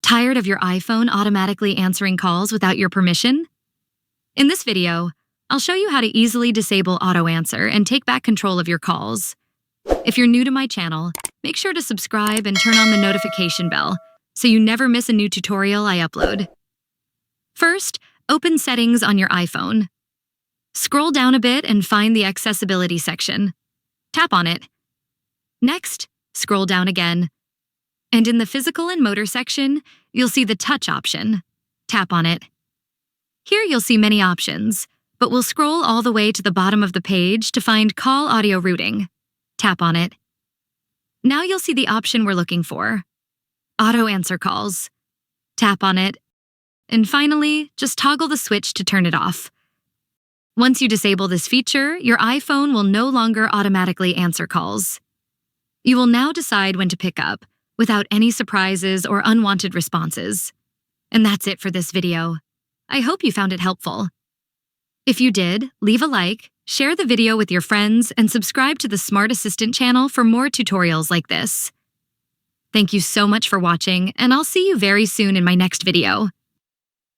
Tired of your iPhone automatically answering calls without your permission? In this video, I'll show you how to easily disable auto answer and take back control of your calls. If you're new to my channel, make sure to subscribe and turn on the notification bell so you never miss a new tutorial I upload. First, open Settings on your iPhone. Scroll down a bit and find the Accessibility section. Tap on it. Next, scroll down again. And in the Physical and Motor section, you'll see the Touch option. Tap on it. Here you'll see many options, but we'll scroll all the way to the bottom of the page to find Call Audio Routing. Tap on it. Now you'll see the option we're looking for. Auto Answer Calls. Tap on it. And finally, just toggle the switch to turn it off. Once you disable this feature, your iPhone will no longer automatically answer calls. You will now decide when to pick up, without any surprises or unwanted responses. And that's it for this video. I hope you found it helpful. If you did, leave a like, share the video with your friends, and subscribe to the Smart Assistant channel for more tutorials like this. Thank you so much for watching, and I'll see you very soon in my next video.